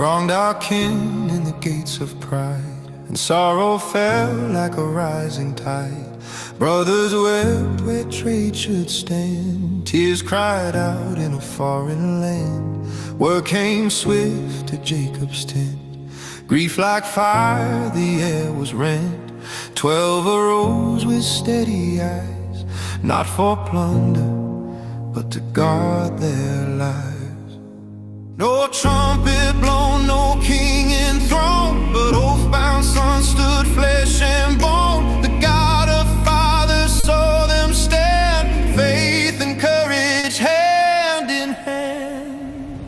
wronged our kin in the gates of pride, and sorrow fell like a rising tide. Brothers wept where trade should stand, tears cried out in a foreign land. Word came swift to Jacob's tent, grief like fire, the air was rent. 12 arose with steady eyes, not for plunder, but to guard their lives. No trumpet blown, no king enthroned, but oath-bound sons stood flesh and bone. The God of fathers saw them stand, faith and courage hand in hand.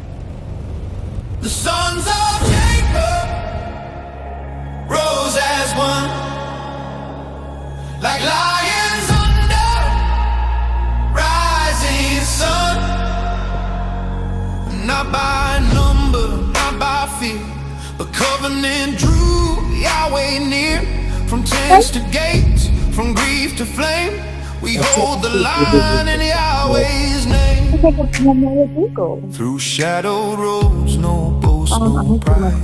The sons of Jacob rose as one, like lions under rising sun. Not by number, not by fear, but covenant drew Yahweh near. From tents to gates, from grief to flame, we hold the line in Yahweh's name. Through shadowed roads, no boast, no pride,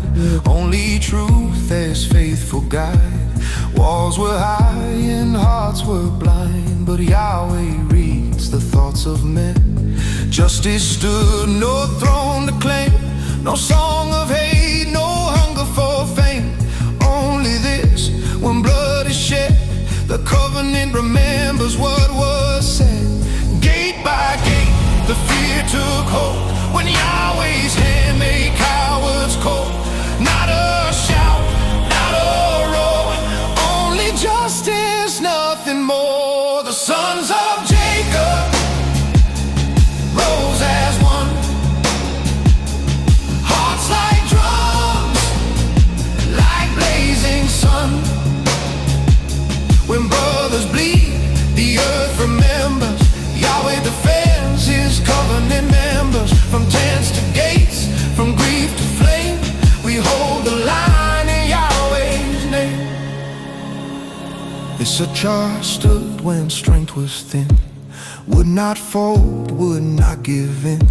only truth as faithful guide. Walls were high and hearts were blind, but Yahweh reads the thoughts of men. Justice stood, no throne to claim, no song of hate, no hunger for fame. Only this, when blood is shed, the covenant remembers what was said. Gate by gate, the fear took hold, when Yahweh's hand made cowards cold. Not a shout, not a roar, only justice, nothing more. The sons of Jacob rose as one, hearts like drums, like blazing sun. When brothers bleed, the earth remembers. Yahweh defends his covenant members. From tents to gates, from grief to flame, we hold the line in Yahweh's name. Issachar stood when strength was thin, would not fold, would not give in.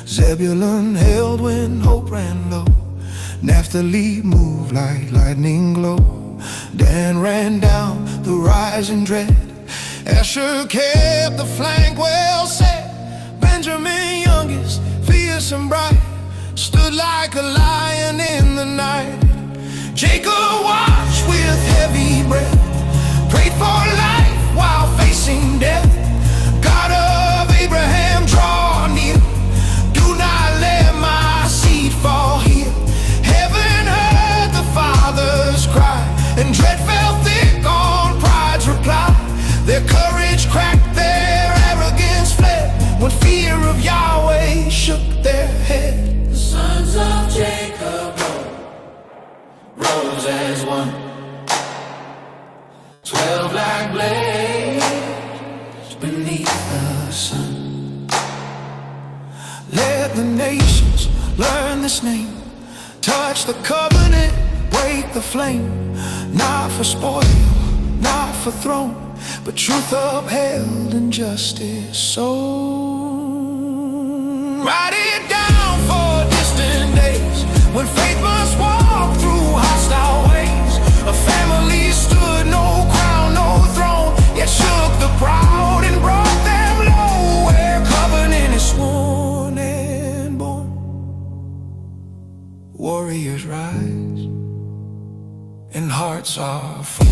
Zebulun held when hope ran low, Naphtali moved like lightning glow. Dan ran down the rising dread, Asher kept the flank well set. Benjamin, youngest, fierce and bright, stood like a lion in the night. Jacob watched with heavy breath, prayed for life while facing death. God of Abraham, draw near, do not let my seed fall here. Heaven heard the Father's cry, and dread fell thick on pride's reply. Their courage cracked, their arrogance fled, when fear of Yahweh shook their head. The sons of Jacob rose as one, 12 like blades beneath the sun. Let the nations learn this name, touch the covenant, break the flame. Not for spoil, not for throne, but truth upheld and justice sown. Write it down for distant days, when faith must walk through hostile ways. A family stood, no crown, no throne, yet shook the proud and brought them low. Where covenant is sworn and born, warriors rise and hearts are formed.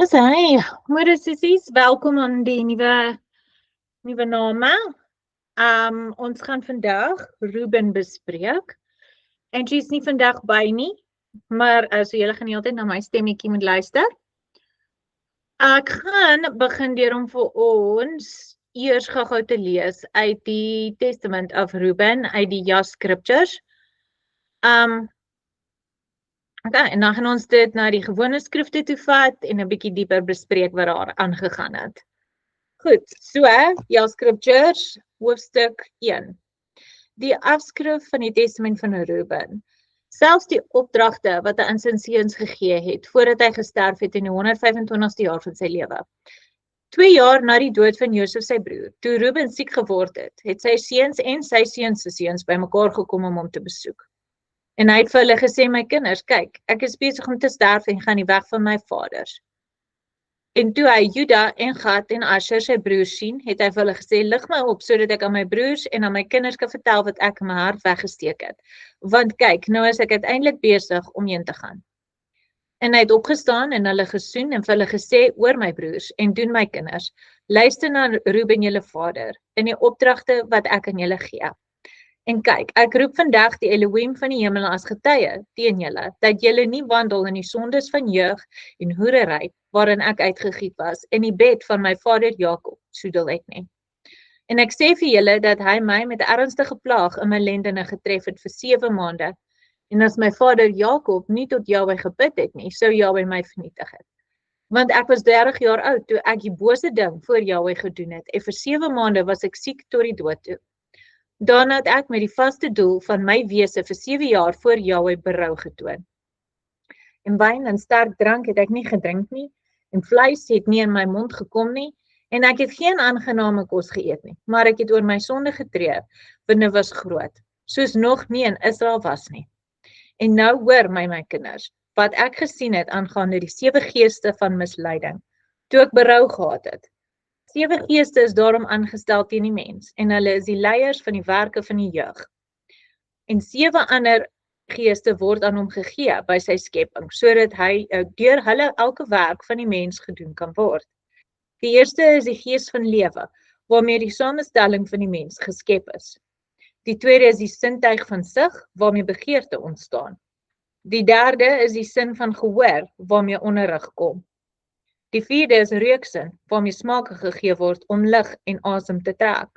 Dis hy, môre sissies, welkom aan die nuwe name. Ons gaan vandag Ruben bespreek. Angie is nie vandag by nie, maar so julle gaan die hele tyd na my stemmetjie moet luister. Ek gaan begin deur om vir ons eers gou-gou te lees uit die Testament of Reuben, uit die Yah Scriptures. Okay, en dan gaan ons dit na die gewone skrifte toe vat en 'n bietjie dieper bespreek wat daar aangegaan het. Goed, so, Yah Scriptures, hoofstuk 1. Die afskrif van die Testament van Reuben. Selfs die opdragte wat hy aan sy seuns gegee het, voordat hy gesterf het in die 125ste jaar van sy lewe. 2 jaar na die dood van Josef sy broer, toe Reuben siek geword het sy seuns en sy seuns se seuns bymekaar gekom om hom te besoek. En hy het vir hulle gesê, my kinders, kyk, ek is besig om te sterf en gaan die weg van my vaders. En toe hy Juda en Gad en Asher sy broers sien, het hy vir hulle gesê, lig my op, sodat ek aan my broers en aan my kinders kan vertel wat ek in my hart weggesteek het. Want kyk, nou is ek uiteindelik besig om heen te gaan. En hy het opgestaan en hulle gesoen en vir hulle gesê, oor my broers en doen my kinders, luister na Reuben julle vader, in die opdragte wat ek aan julle gee. En kyk, ek roep vandag die Elohim van die hemel as getuie teen julle, dat julle nie wandel in die sondes van jeug en hoerery, waarin ek uitgegiet was, en die bed van my vader Jakob, soedel ek nie. En ek sê vir julle dat hy my met 'n ernstige plaag in my lendene getref het vir 7 maande, en as my vader Jakob nie tot Jahwe gebid het nie, sou Jahwe my vernietig het. Want ek was 30 jaar oud toe ek die bose ding voor Jahwe gedoen het, en vir 7 maande was ek siek tot die dood toe. Daarna het ek met die vaste doel van my wese vir 7 jaar voor Jahwe berou getoon. En wyn en sterk drank het ek nie gedrink nie, en vleis het nie in my mond gekom nie, en ek het geen aangename kos geëet nie, maar ek het oor my sonde getree, want dit was groot, soos nog nie in Israel was nie. En nou hoor my kinders, wat ek gesien het aangaande die 7 geeste van misleiding, toe ek berou gehad het. 7 geeste is daarom aangestel teen die mens, en hulle is die leiers van die werke van die jeug. En 7 ander geeste word aan hom gegee by sy skepping, sodat hy deur hulle elke werk van die mens gedoen kan word. Die eerste is die gees van lewe, waarmee die samestelling van die mens geskep is. Die tweede is die sintuig van sig, waarmee begeerte ontstaan. Die derde is die sin van gehoor, waarmee onderrig kom. Die vierde is reuksin, waarmee smake gegee word om lig en asem te trek.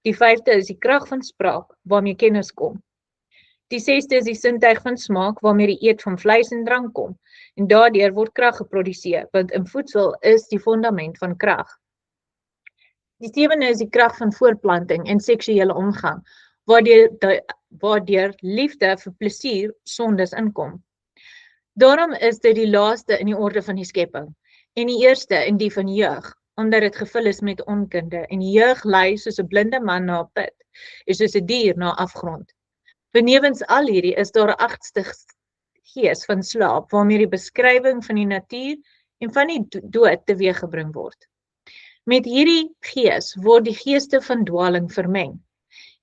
Die 5de is die krag van spraak, waarmee kennis kom. Die 6de is die sintuig van smaak, waarmee die eet van vleis en drank kom, en daardeur word krag geproduseer, want in voedsel is die fundament van krag. Die 7de is die krag van voortplanting en seksuele omgang, waardeur liefde vir plesier sondes inkom. Daarom is dit die laaste in die orde van die skepping, en die eerste in die van jeug, omdat dit gevul is met onkunde, en jeug lei soos 'n blinde man na 'n put, is soos 'n dier na afgrond. Benewens al hierdie is daar 'n 8ste gees van slaap, waarmee die beskrywing van die natuur en van die dood teweeggebring word. Met hierdie gees word die geeste van dwaling vermeng.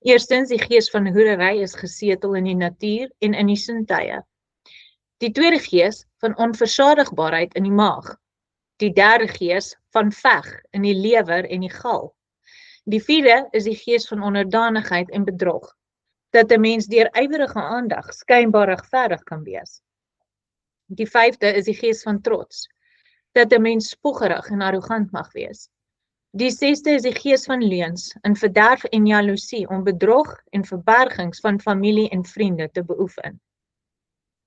Eerstens, die gees van hoerery is gesetel in die natuur en in die sintuie. Die tweede gees van onversadigbaarheid in die maag. Die derde gees van veg in die lewer en die gal. Die vierde is die gees van onderdanigheid en bedrog, dat 'n mens deur ywerige aandag skynbaar regverdig kan wees. Die 5de is die gees van trots, dat 'n mens spoggerig en arrogant mag wees. Die 6de is die gees van leuns, in verderf en jaloesie om bedrog en verbergings van familie en vriende te beoefen.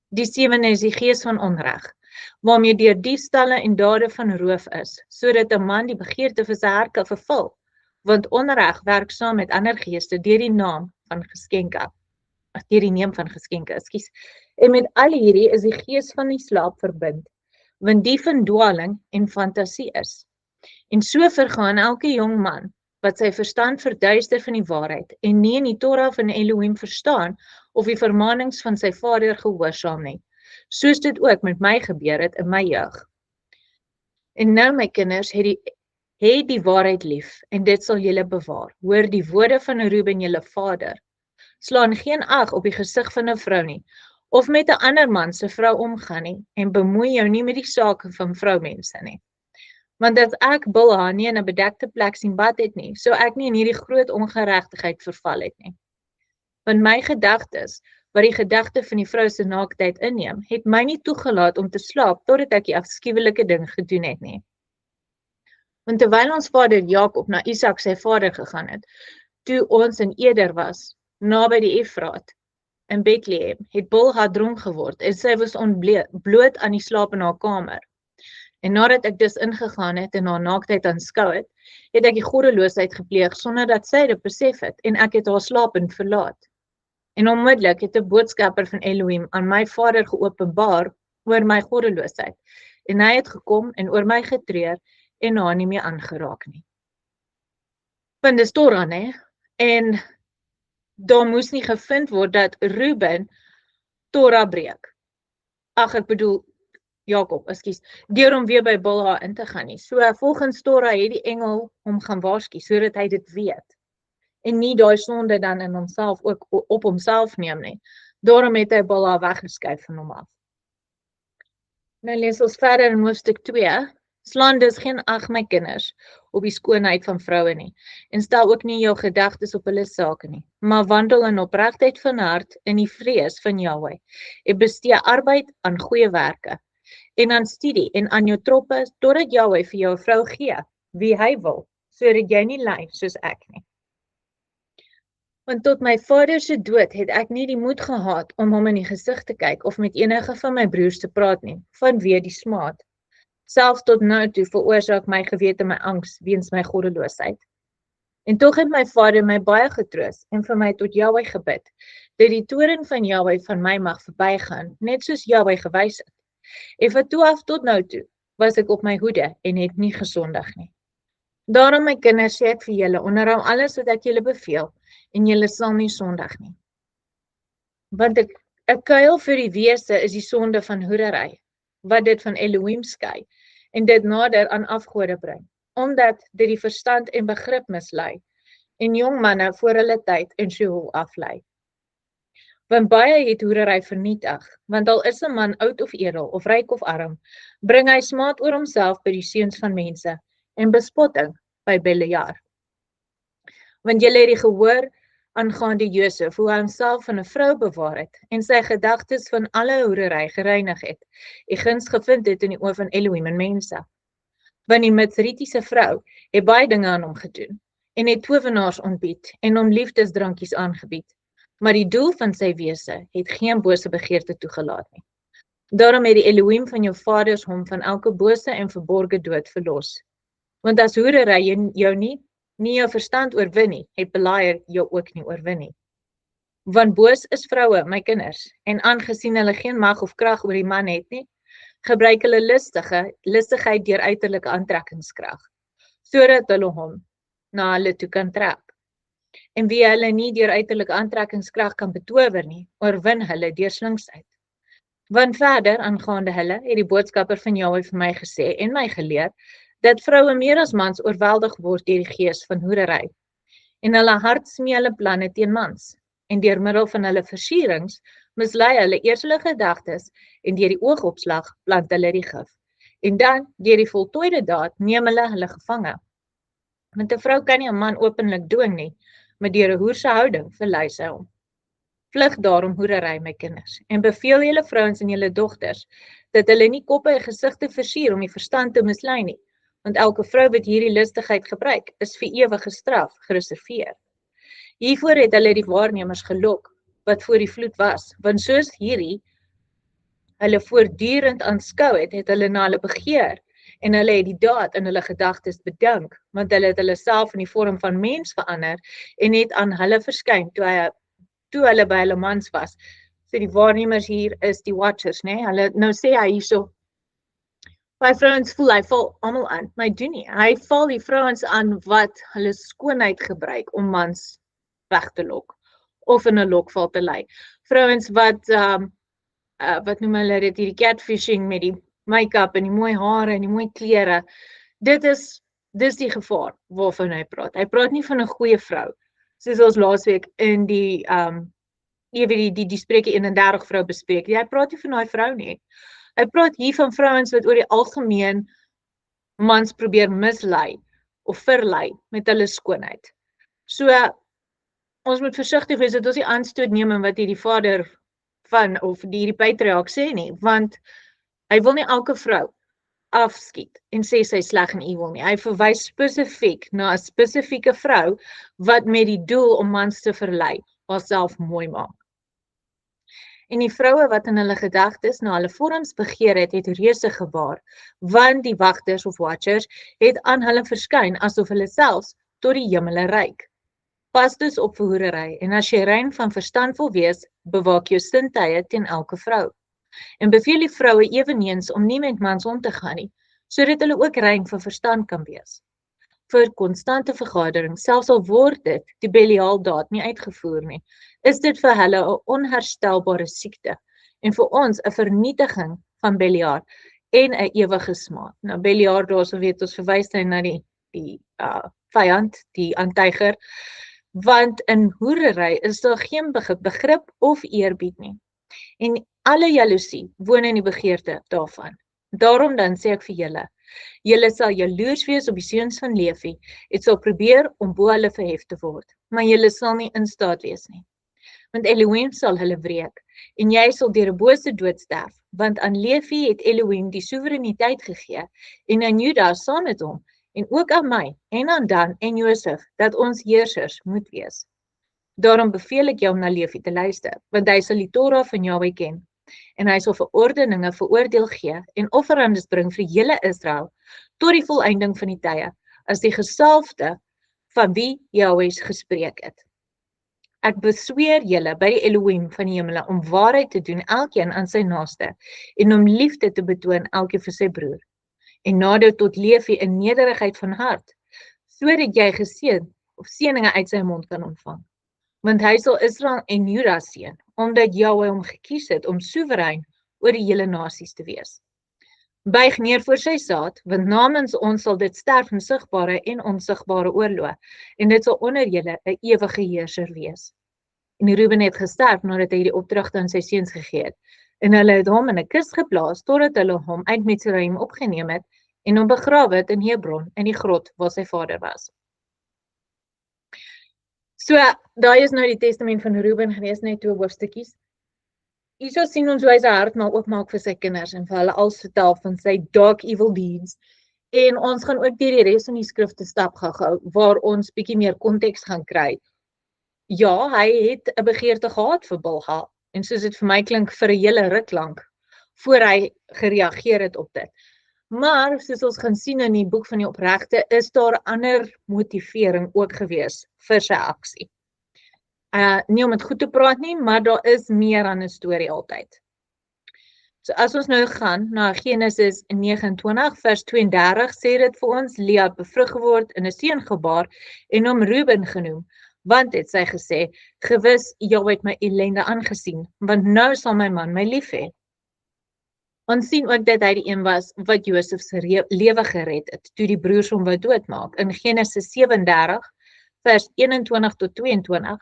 Die 7de is die gees van onreg, waarmee deur diefstalle en dade van roof is, sodat 'n man die begeerte vir sy hart kan vervul, want onreg werk saam met ander geeste deur die neem van geskenke, ekskuus. En met al hierdie is die gees van die slaap verbind, want die van dwaling en fantasie is. En so vergaan elke jong man, wat sy verstand verduister van die waarheid, en nie in die Torah van Elohim verstaan, of die vermaanings van sy vader gehoorsaam nie, soos dit ook met my gebeur het in my jeug. En nou my kinders, het die waarheid lief, en dit sal julle bewaar. Hoor die woorde van Reuben julle vader. Slaan geen ag op die gesig van 'n vrou nie, of met 'n ander man se vrou omgaan nie, en bemoei jou nie met die sake van vroumense nie. Want as ek Bilha nie in 'n bedekte plek sien bad het nie, sou ek nie in hierdie groot ongeregtigheid verval het nie. Want my gedagtes, wat die gedagte van die vrou se naaktheid inneem, het my nie toegelaat om te slaap, totdat ek die afskuwelike ding gedoen het nie. Want terwyl ons vader Jakob na Isak sy vader gegaan het, toe ons in Eder was, naby die Efraat, in Bethlehem, het Bilha dronk geword en sy was bloot aan die slaap in haar kamer. En nadat ek dus ingegaan het en haar naaktheid aanskou het, het ek die goddeloosheid gepleeg sonder dat sy dit besef het en ek het haar slapend verlaat. En onmiddellik het 'n boodskapper van Elohim aan my vader geopenbaar oor my goddeloosheid. En hy het gekom en oor my getreur en haar nie meer aangeraak nie. Want dis Torah, né? En daar moes nie gevind word dat Reuben Torah breek. Ag, ek bedoel Jakob, ekskuus, deur om weer by Bilha in te gaan nie. So volgens Torah het die engel hom gaan waarsku sodat hy dit weet. En nie daai sonde dan in homself ook op homself neem nie. Daarom het hy Bilha weggeskuif van hom af. Nou lees ons verder in hoofstuk 2. Slaan dus geen ag, my kinders, op die skoonheid van vroue nie, en stel ook nie jou gedagtes op hulle sake nie, maar wandel in opregtheid van hart in die vrees van Jahweh, en bestee arbeid aan goeie werke, en aan studie en aan jou troppe, totdat Jahweh vir jou 'n vrou gee, wie hy wil, sodat jy nie ly soos ek nie. Want tot my vader se dood het ek nie die moed gehad om hom in die gesig te kyk of met enige van my broers te praat nie, vanweë die smaad. Selfs tot nou toe veroorsaak my gewete my angs weens my goddeloosheid. En tog het my vader my baie getroos en vir my tot Jahweh gebid, dat die toorn van Jahweh van my mag verbygaan, net soos Jahweh gewys het. En van toe af tot nou toe was ek op my hoede en het nie gesondig nie. Daarom my kinders sê ek vir julle, onderhou alles wat ek julle beveel, en julle sal nie sondig nie. Want 'n kuil vir die wese is die sonde van hoerery, wat dit van Elohim skei, en dit nader aan afgode bring, omdat dit die verstand en begrip mislei, en jong manne voor hulle tyd in Sheol aflei. Want baie het hoerery vernietig, want al is 'n man oud of edel, of ryk of arm, bring hy smaad oor homself by die seuns van mense, en bespotting by Beliar. Want julle het die gehoor aangaande Josef, hoe hy homself van 'n vrou bewaar het, en sy gedagtes van alle hoerery gereinig het, en guns gevind het in die oë van Elohim en mense. Want die Midsritiese vrou het baie dinge aan hom gedoen, en het towenaars ontbied, en hom liefdesdrankies aangebied. Maar die doel van sy wese het geen bose begeerte toegelaat nie. Daarom het die Elohim van jou vaders hom van elke bose en verborge dood verlos. Want as hoerery jou nie jou verstand oorwin nie, het Beliar jou ook nie oorwin nie. Want boos is vroue, my kinders, en aangesien hulle geen mag of krag oor die man het nie, gebruik hulle listigheid deur uiterlike aantrekkingskrag, sodat hulle hom na hulle toe kan trek. En wie hulle nie deur uiterlike aantrekkingskrag kan betower nie, oorwin hulle deur slinksheid. Want verder, aangaande hulle, het die boodskapper van Jahweh vir my gesê en my geleer, dat vroue meer as mans oorweldig word deur die gees van hoerery, en hulle hart smee hulle planne teen mans, en deur middel van hulle versierings mislei hulle eers hulle gedagtes, en deur die oogopslag plant hulle die gif, en dan, deur die voltooide daad, neem hulle gevange. Want 'n vrou kan nie 'n man openlik dwing nie, maar deur 'n hoerse houding verlei sy hom. Vlug daarom hoerery, my kinders, en beveel julle vrouens en julle dogters, dat hulle nie koppe en gesigte versier om die verstand te mislei nie, want elke vrou wat hierdie listigheid gebruik, is vir ewige straf gereserveer. Hiervoor het hulle die waarnemers gelok, wat voor die vloed was, want soos hierdie hulle voortdurend aanskou het, het hulle na hulle begeer, en hulle het die daad in hulle gedagtes bedink, want hulle het hulle self in die vorm van mens verander, en het aan hulle verskyn, toe hulle by hulle mans was. So die waarnemers hier is die watchers, né? Hulle, nou sê hy hierso, my vrouens voel, hy val almal aan, maar hy doen nie. Hy val die vrouens aan wat hulle skoonheid gebruik om mans weg te lok, of in 'n lokval te lei. Vrouens wat noem hulle dit, hierdie catfishing met die make-up en die mooi hare en die mooi klere, dis die gevaar waarvan hy praat. Hy praat nie van 'n goeie vrou, soos ons laasweek in die Spreuke 31 vrou bespreek. Hy praat nie van daai vrou nie. Hy praat hier van vrouens wat oor die algemeen mans probeer mislei of verlei met hulle skoonheid. So, ons moet versigtig wees dat ons nie aanstoot neem in wat hierdie vader van, of hierdie patriarg sê nie, want hy wil nie elke vrou afskiet en sê sy is sleg en evil nie. Hy verwys spesifiek na 'n spesifieke vrou wat met die doel om mans te verlei, haarself mooi maak. En die vroue wat in hulle gedagtes na hulle vorms begeer het reuse gebaar, want die wagters of watchers het aan hulle verskyn asof hulle selfs tot die hemele reik. Pas dus op vir hoerery, en as jy rein van verstand wil wees, bewaak jou sintuie teen elke vrou. En beveel die vroue eweneens om nie met mans om te gaan nie, sodat hulle ook rein van verstand kan wees. Vir konstante vergadering, selfs al word dit die Beliaaldaad nie uitgevoer nie, is dit vir hulle 'n onherstelbare siekte en vir ons 'n vernietiging van Beliar en 'n ewige smaad. Nou Beliar daarso weet ons verwys hy na die vyand, die aantuiger, want in hoerery is daar geen begrip of eerbied nie. En alle jaloesie woon in die begeerte daarvan. Daarom dan sê ek vir julle sal jaloers wees op die seuns van Levi, het sal probeer om bo hulle verhef te word, maar julle sal nie in staat wees nie. Want Elohim sal hulle wreek, en jy sal deur 'n bose dood sterf, want aan Levi het Elohim die soewereiniteit gegee, en aan Juda saam met hom, en ook aan my, en aan Dan en Josef, dat ons heersers moet wees. Daarom beveel ek jou om na Levi te luister, want hy sal die Torah van Jahwe ken, en hy sal verordeninge veroordeel gee, en offerandes bring vir hele Israel, tot die volëinding van die tye, as die gesalfde van wie Jahwe gespreek het. Ek besweer julle by die Elohim van die hemele om waarheid te doen elkeen aan sy naaste, en om liefde te betoon elkeen vir sy broer, en nader tot Levi in nederigheid van hart, sodat jy seëninge uit sy mond kan ontvang. Want hy sal Israel en Juda seën, omdat Jahwe hom gekies het om soewerein oor die hele nasies te wees. Buig neer voor sy saad, want namens ons sal dit sterf in sigbare en onsigbare oorlog, en dit sal onder julle 'n ewige heerser wees. En Reuben het gesterf nadat hy die opdrag aan sy seuns gegee het, en hulle het hom in 'n kus geplaas totdat hulle hom uit Mitsraim opgeneem het en hom begrawe het in Hebron in die grot waar sy vader was. So, daai is nou die testament van Reuben gewees, net 2 hoofstukkies. Hierso sien ons hoe hy sy hart maar oopmaak vir sy kinders en vir hulle alles vertel van sy dark evil deeds. En ons gaan ook deur die res van die skrifte stap gou-gou, waar ons bietjie meer konteks gaan kry. Ja, hy het 'n begeerte gehad vir Bilha, en soos dit vir my klink vir 'n hele ruk lank, voor hy gereageer het op dit. Maar, soos ons gaan sien in die boek van die opregte, is daar ander motivering ook gewees vir sy aksie. Nie om het goed te praat nie, maar daar is meer aan 'n storie altyd. So as ons nou gaan na Genesis 29 vers 32, sê dit vir ons, Lea het bevrug geword en 'n seun gebaar en hom Reuben genoem, want het sy gesê, gewis Jahwe het my ellende aangesien, want nou sal my man my lief hê. Ons sien ook dat hy die een was wat Josef se lewe gered het, toe die broers hom wou doodmaak, in Genesis 37 vers 21 tot 22.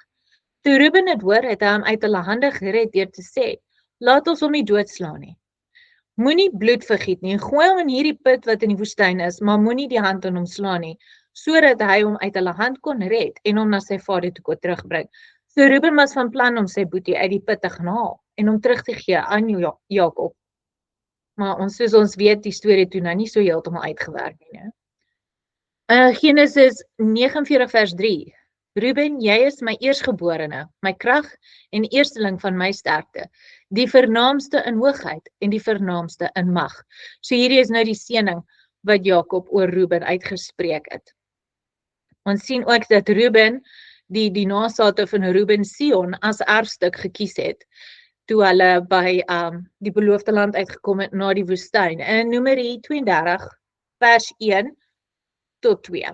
Toe Reuben het hoor, het hy hom uit hulle hande gered deur te sê, laat ons hom nie doodslaan nie. Moenie bloed vergiet nie, gooi hom in hierdie put wat in die woestyn is, maar moenie die hand aan hom slaan nie, sodat hy hom uit hulle hand kon red en hom na sy vader toe kon terugbring. So Reuben was van plan om sy boetie uit die put te gaan haal en hom terug te gee aan Jakob. Maar soos ons weet, die storie toe nou nie so heeltemal uitgewerk nie. Genesis 49 vers 3. Reuben, jy is my eersgeborene, my krag en eersteling van my sterkte, die vernaamste in hoogheid en die vernaamste in mag. So hierdie is nou die seëning wat Jakob oor Reuben uitgespreek het. Ons sien ook dat Reuben, die nasate van Reuben Sion as erfstuk gekies het, toe hulle by die beloofde land uitgekom het na die woestyn. In Numeri 32 vers 1 tot 2.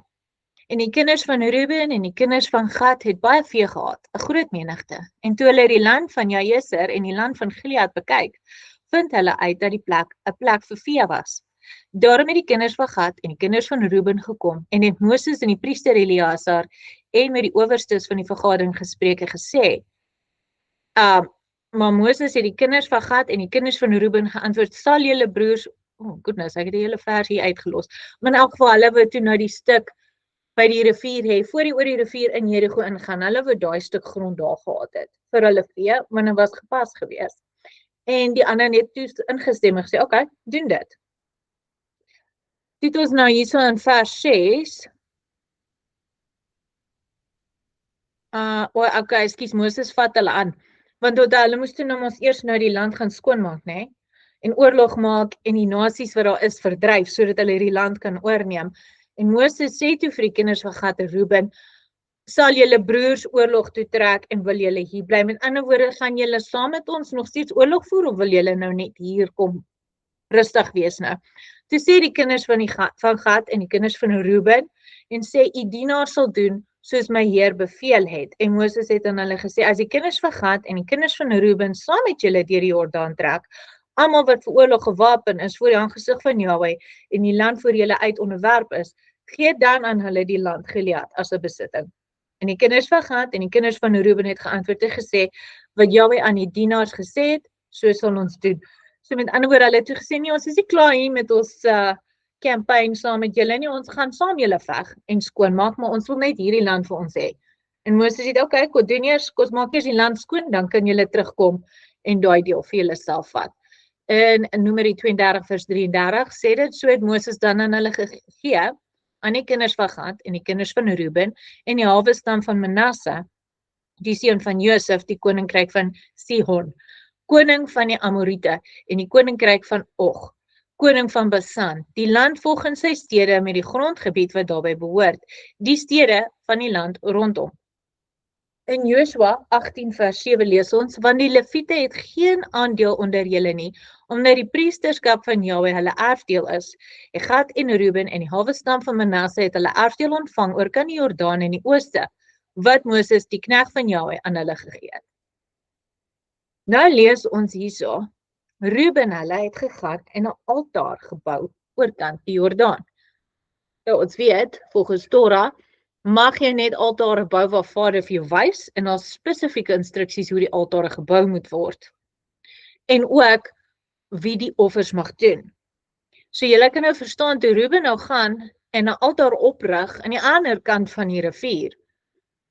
En die kinders van Reuben en die kinders van Gad het baie vee gehad, 'n groot menigte. En toe hulle die land van Jaeser en die land van Gilead bekyk, vind hulle uit dat die plek 'n plek vir vee was. Daarom het die kinders van Gad en die kinders van Reuben gekom en het Moses en die priester Eleazar en met die owerstes van die vergadering gespreek en gesê, maar Moses het die kinders van Gad en die kinders van Reuben geantwoord, sal julle broers, goodness, ek het die hele vers hier uitgelos, maar in elk geval, hulle wou toe nou die stuk by die rivier hê, voor die oor die rivier in Jericho ingaan, hulle wou daai stuk grond daar gehad het, vir hulle vee, want dit was gepas gewees. En die ander het toe ingestem en gesê, okay, doen dit. Dit ons nou hierso in vers 6. Okay, ekskuus, Moses vat hulle aan. Want hulle moes toe nou ons eers nou die land gaan skoonmaak, né? En oorlog maak en die nasies wat daar is verdryf sodat hulle hierdie land kan oorneem. En Moses sê toe vir die kinders van Gad en Reuben, sal julle broers oorlog toe trek en wil julle hier bly? Met ander woorde, gaan julle saam met ons nog steeds oorlog voer of wil julle nou net hier kom rustig wees nou? Toe sê die kinders van Gad en die kinders van Reuben en sê, u dienaar sal doen soos my Heer beveel het. En Moses het aan hulle gesê, as die kinders van Gad en die kinders van Reuben saam met julle deur die Jordaan trek, almal wat vir oorlog gewapen is voor die aangesig van Jahwe en die land voor julle uit onderwerp is, gee dan aan hulle die land Gilead as 'n besitting. En die kinders van Gad en die kinders van Reuben het geantwoord en gesê, wat Jahwe aan die dienaars gesê het, so sal ons doen. So met ander woorde, hulle het toe gesê, nee, ons is nie klaar hier met ons campaign saam met julle nie, ons gaan saam julle veg en skoonmaak, maar ons wil net hierdie land vir ons hê. En Moses het, okay, kom doen eers, kom maak eers die land skoon, dan kan julle terugkom en daai deel vir julle self vat. In Numeri 32 vers 33 sê dit, so het Moses dan aan hulle gegee, aan die kinders van Gad en die kinders van Reuben en die halwe stam van Manasse, die seun van Josef, die koninkryk van Sihon, koning van die Amorite en die koninkryk van Og, koning van Basan, die land volgens sy stede met die grondgebied wat daarbey behoort, die stede van die land rondom. In Joshua 18 vers 7 lees ons, want die Lewiete het geen aandeel onder julle nie, omdat die priesterskap van Jahwe hulle erfdeel is. En Gad en Reuben en die halwe stam van Manasse het hulle erfdeel ontvang oor kan die Jordaan in die ooste, wat Moses die knegt van Jahwe aan hulle gegee het. Nou lees ons hierso, Reuben hulle het gegaan en 'n altaar gebou oorkant die Jordaan. Nou ons weet, volgens Torah, mag jy net altare bou waar Vader vir jou wys en daar's spesifieke instruksies hoe die altare gebou moet word. En ook wie die offers mag doen. So julle kan nou verstaan, toe Reuben nou gaan en 'n altaar oprig aan die ander kant van die rivier,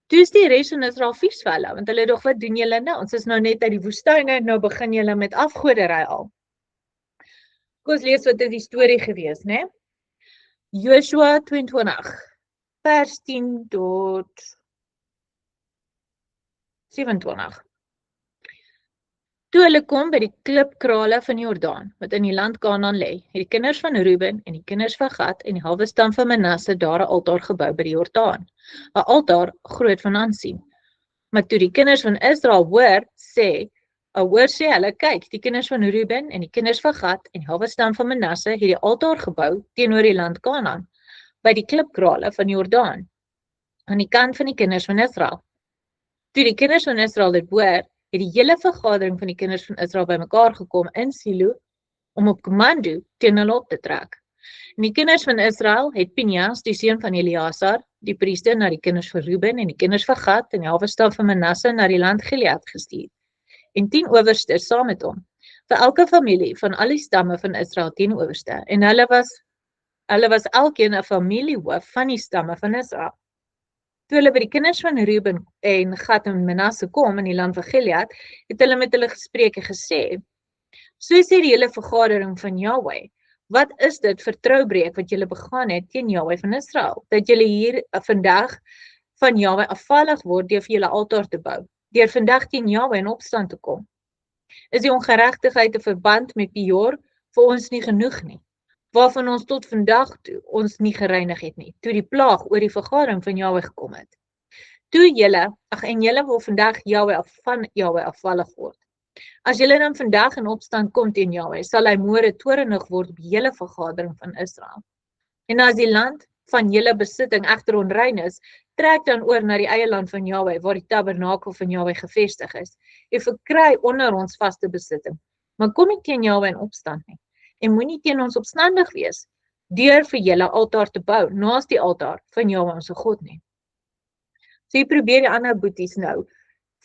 toe is die res van Israel vies vir hulle, want hulle dog, wat doen julle nou? Ons is nou net uit die woestyn uit, nou begin julle met afgoderry al. Kom ons lees wat is die storie gewees, né? Joshua 22, vers 10 tot 27. Toe hulle kom by die klipkrale van die Jordaan, wat in die land Kanaan lê, het die kinders van Reuben en die kinders van Gad en die halwe stam van Manasse daar 'n altaar gebou by die Jordaan. 'n Altaar groot van aansien. Maar toe die kinders van Israel hoor sê hulle, kyk, die kinders van Reuben en die kinders van Gad en die halwe stam van Manasse het die altaar gebou teenoor die land Kanaan, by die klipkrale van die Jordaan, aan die kant van die kinders van Israel. Toe die kinders van Israel dit hoor, het die hele vergadering van die kinders van Israel bymekaar gekom in Silo om op kommando teen hulle op te trek. En die kinders van Israel het Pinias, die seun van Eleazar, die priester, na die kinders van Reuben en die kinders van Gad en die halwe stam van Manasse na die land Gilead gestuur. En 10 owerste saam met hom, vir elke familie van al die stamme van Israel 10 owerste. En hulle was elkeen 'n familiehoof van die stamme van Israel. Toe hulle by die kinders van Reuben en Gad en Manasse kom in die land van Gilead, het hulle met hulle gespreek en gesê, so sê die hele vergadering van Jahwe, wat is dit vir troubreek wat julle begaan het teen Jahwe van Israel, dat julle hier vandag van Jahwe afvallig word deur vir julle altaar te bou, deur vandag teen Jahwe in opstand te kom? Is die ongeregtigheid 'n verband met Peor vir ons nie genoeg nie, waarvan ons tot vandag toe ons nie gereinig het nie, toe die plaag oor die vergadering van Jahwe gekom het. En julle wil vandag van Jahwe afvallig word. As julle dan vandag in opstand kom teen Jahwe, sal hy môre toornig word op die hele vergadering van Israel. En as die land van julle besitting egter onrein is, trek dan oor na die eie land van Jahwe, waar die tabernakel van Jahwe gevestig is, en verkry onder ons vaste besitting. Maar kom nie teen Jahwe in opstand nie, en moenie teen ons opstandig wees, deur vir julle altaar te bou, naas die altaar van Jahwe ons God nie. So jy probeer die ander boeties nou,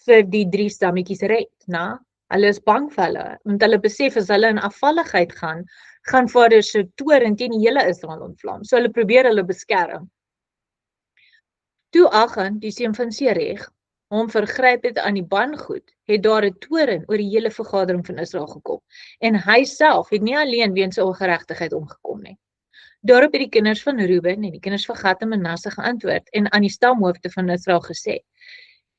vir die 3 stammetjies red, na? Hulle is bang vir hulle, want hulle besef as hulle in afvalligheid gaan Vader se toorn teen die hele Israel ontvlam. So hulle probeer hulle beskerm. Toe Achan, die seun van Sereg, hom vergryp het aan die bangoed, het daar 'n toorn oor die hele vergadering van Israel gekom. En hy self het nie alleen weens sy ongeregtigheid omgekom nie. Daarop het die kinders van Reuben en die kinders van Gad en Manasse geantwoord en aan die stamhoofde van Israel gesê,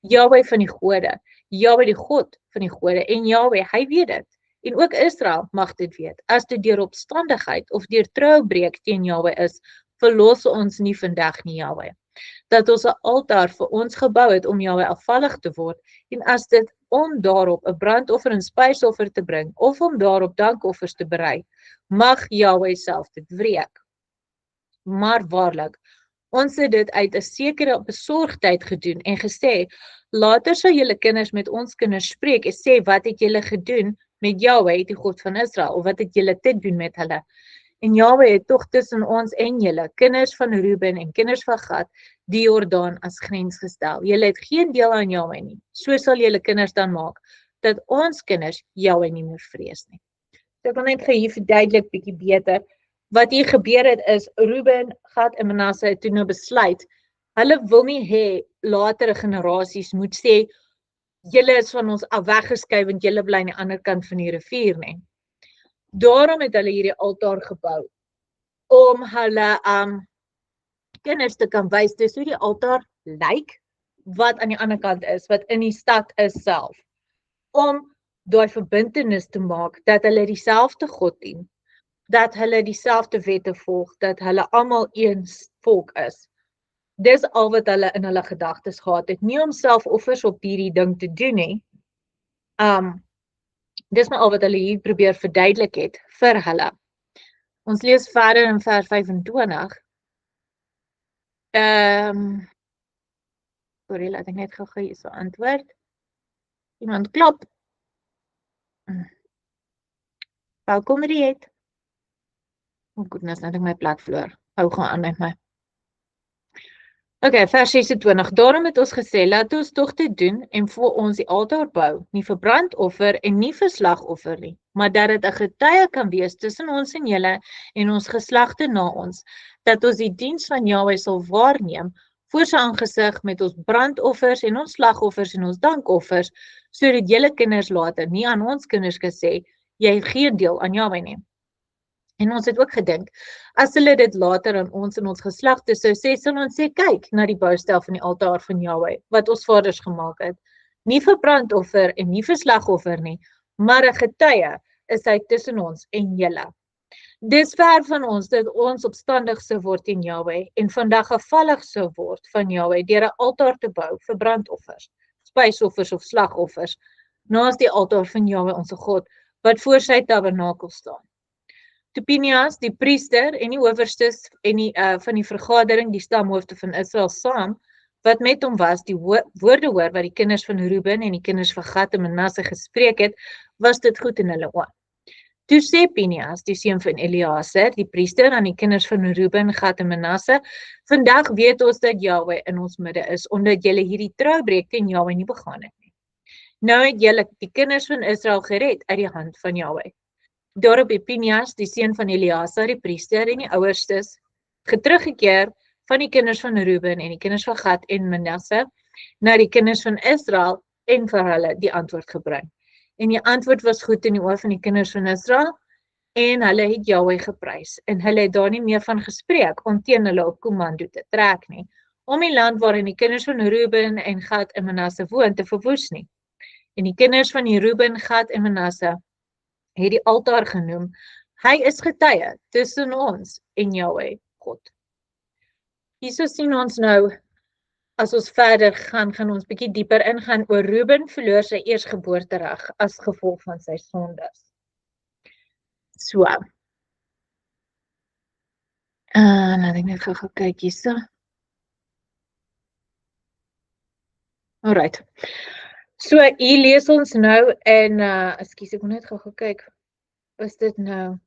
Jahwe van die gode, Jahwe die God van die gode en Jahwe, hy weet dit. En ook Israel mag dit weet. As dit deur opstandigheid of deur troubreek teen Jahwe is, verlos ons nie vandag nie, Jahwe. Dat ons 'n altaar vir ons gebou het om Jahwe afvallig te word, en as dit om daarop 'n brandoffer en spysoffer te bring, of om daarop dankoffers te berei, mag Jahwe self dit wreek. Maar waarlik, ons het dit uit 'n sekere besorgdheid gedoen en gesê, later sal julle kinders met ons kinders spreek en sê, wat het julle gedoen met Jahwe, die God van Israel, of wat het julle te doen met hulle? En Jahwe het tog tussen ons en julle, kinders van Reuben en kinders van Gad, die Jordaan as grens gestel. Julle het geen deel aan Jahwe nie. So sal julle kinders dan maak, dat ons kinders Jahwe nie meer vrees nie. So ek wil net hier verduidelik bietjie beter. Wat hier gebeur het is, Reuben, Gad en Manasse het toe nou besluit, hulle wil nie hê latere generasies moet sê, julle is van ons af weggeskei, want julle bly aan die ander kant van die rivier nie. Daarom het hulle hierdie altaar gebou, om hulle kinders te kan wys, dis hoe die altaar lyk, wat aan die ander kant is, wat in die stad is self, om daai verbintenis te maak, dat hulle dieselfde God dien, dat hulle dieselfde wette volg, dat hulle almal een volk is. Dis al wat hulle in hulle gedagtes gehad het, nie om selfoffers op hierdie ding te doen nie. Dis maar al wat hulle hier probeer verduidelik het vir hulle. Ons lees verder in vers 25. Sorry, laat ek net gou hier so antwoord. Iemand klop. Welkom Riet. Oh goodness, nou het ek my plek verloor. Hou gaan aan met my. Okay, vers 26. Daarom het ons gesê, laat ons tog dit doen en vir ons die altaar bou, nie vir brandoffer en nie vir slagoffer nie, maar dat dit 'n getuie kan wees tussen ons en julle en ons geslagte na ons, dat ons die diens van Jahwe sal waarneem voor sy aangesig met ons brandoffers en ons slagoffers en ons dankoffers, sodat julle kinders later nie aan ons kinders kan sê, jy het geen deel aan Jahwe nie. En ons het ook gedink, as hulle dit later aan ons en ons geslagte sou sê, sal ons sê, kyk na die boustel van die altaar van Jahwe, wat ons vaders gemaak het. Nie vir brandoffer en nie vir slagoffer nie, maar 'n getuie is hy tussen ons en julle. Dis ver van ons dat ons opstandig sou word teen Jahwe en vandag afvallig sou word van Jahwe deur 'n altaar te bou vir brandoffers, spysoffers of slagoffers, naas die altaar van Jahwe ons God, wat voor sy tabernakel staan. Toe Pinias, die priester en die owerstes en die van die vergadering, die stamhoofde van Israel saam, wat met hom was, die woorde hoor wat die kinders van Reuben en die kinders van Gad en Manasse gespreek het, was dit goed in hulle oë. Toe sê Pinias, die seun van Eleazar, die priester aan die kinders van Reuben, Gad en Manasse, vandag weet ons dat Jahwe in ons midde is, omdat julle hierdie troubreek teen Jahwe nie begaan het nie. Nou het julle die kinders van Israel gered uit die hand van Jahwe. Daarop het Pinias, die seun van Eleazar, die priester en die ouerstes, teruggekeer van die kinders van Reuben en die kinders van Gad en Manasse, na die kinders van Israel en vir hulle die antwoord gebring. En die antwoord was goed in die oë van die kinders van Israel, en hulle het Jahwe geprys, en hulle het daar nie meer van gespreek, om teen hulle op kommando te trek nie, om die land waarin die kinders van Reuben en Gad en Manasse woon te verwoes nie. En die kinders van die Reuben, Gad en Manasse het die altaar genoem, hy is getuie tussen ons en Jahwe, God. Hierso sien ons nou, as ons verder gaan ons bietjie dieper ingaan oor Reuben verloor sy eersgeboortereg as gevolg van sy sondes. So. Laat ek net gou kyk hierso. Alright. So, hier lees ons nou in, ekskuus, ek moet net gou kyk, is dit nou,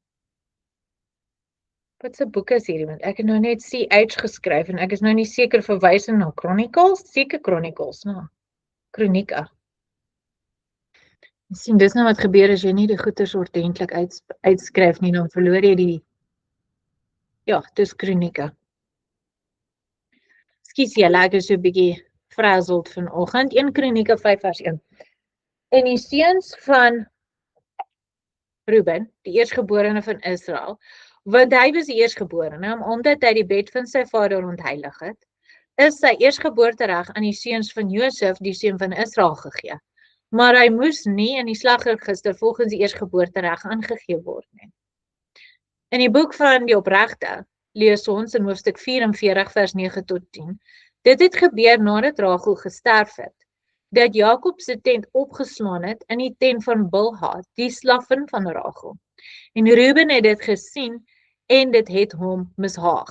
wat se boek is hierdie, want ek het nou net CH geskryf, en ek is nou nie seker verwysing na Chronicles, seker Chronicles, Kronika. Sien, dis nou wat gebeur as jy nie die goeders ordentlik uitskryf nie, dan verloor jy die, ja, dis Kronika. Ekskuus julle, ek is so 'n bietjie frazzled vanoggend, 1 Kronieke 5 vers 1. En die seuns van Reuben, die eerstgeborene van Israel, Want hy was die eerstgeborene, omdat hy die bed van sy vader ontheilig het, is sy eerstgeboortereg aan die seuns van Josef, die seun van Israel, gegee. Maar hy moes nie in die slagregister volgens die eerstgeboortereg aangegee word nie. In die boek van die Opregte lees ons in hoofstuk 44 vers 9 tot 10. Dit het gebeur nadat Rachel gesterf het, dat Jakob se tent opgeslaan het in die tent van Bilha, die slavin van Rachel. En Reuben het dit gesien en dit het hom mishaag.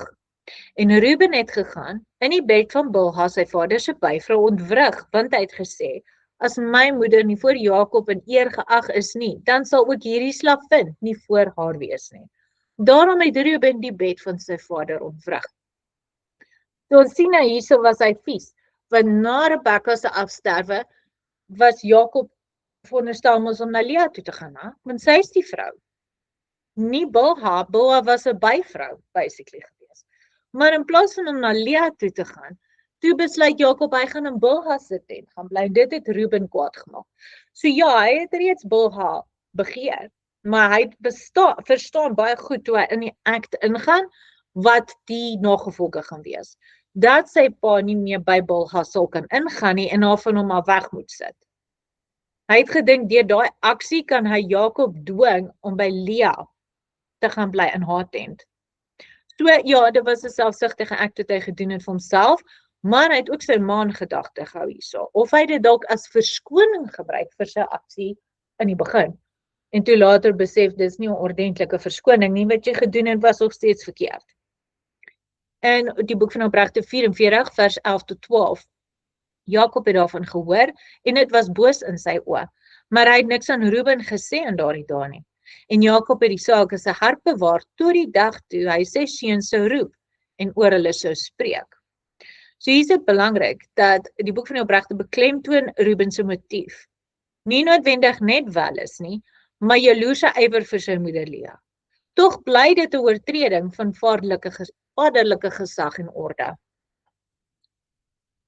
En Reuben het gegaan in die bed van Bilha, sy vader se byvrou, ontwrig, want hy het gesê, as my moeder nie voor Jakob in eer geag is nie, dan sal ook hierdie slavin nie voor haar wees nie. Daarom het Reuben die bed van sy vader ontwrig. So ons sien nou hierso was hy vies, want na Rebekka se afsterwe was Jakob veronderstel mos om na Lea toe te gaan, want sy is die vrou. Nie Bilha was 'n byvrou basically gewees. Maar in plaas van om na Lea toe te gaan, toe besluit Jakob hy gaan in Bilha se tent gaan bly. Dit het Reuben kwaad gemaak. So ja, hy het reeds Bilha begeer, maar hy verstaan baie goed toe hy in die act ingaan wat die nagevolge gaan wees. Dat sy pa nie meer by Bilha sal kan ingaan nie en haar van hom af weg moet sit. Hy het gedink deur daai aksie kan hy Jakob dwing om by Lea te gaan bly in haar tent. So ja, dit was 'n selfsugtige act wat hy gedoen het vir homself, maar hy het ook sy ma in gedagte gehou hierso. Of hy dit dalk as verskoning gebruik vir sy aksie in die begin. En toe later besef dis nie 'n ordentlike verskoning nie, wat jy gedoen het was nog steeds verkeerd. In die boek van Opregte 44 vers 11 tot 12. Jakob het daarvan gehoor en dit was boos in sy oë, maar hy het niks aan Reuben gesê in daardie dae nie. En Jakob het die saak in sy hart bewaar tot die dag toe hy sy seuns sou roep en oor hulle sou spreek. So hier is dit belangrik dat die boek van die Opregte beklemtoon Reuben se motief. Nie noodwendig net welis nie, maar jaloerse ywer vir sy moeder Lea. Tog bly dit 'n oortreding van vaderlike gesag en orde.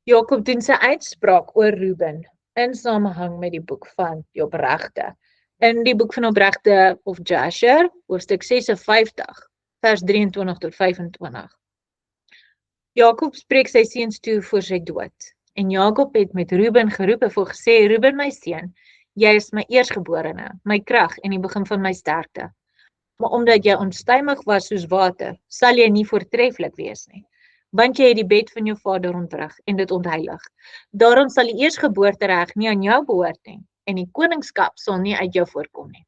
Jakob doen sy uitspraak oor Reuben in samehang met die boek van die Opregte. In die boek van Opregte of Jasher, hoofstuk 56, vers 23 tot 25. Jakob spreek sy seuns toe voor sy dood. En Jakob het met Reuben geroep en gesê, Reuben my seun, jy is my eerstgeborene, my krag en die begin van my sterkte. Maar omdat jy onstuimig was soos water, sal jy nie voortreffelik wees nie. Want jy het die bed van jou vader ontwrig en dit ontheilig. Daarom sal die eerstgeboortereg nie aan jou behoort nie, en die koningskap sal nie uit jou voorkom nie.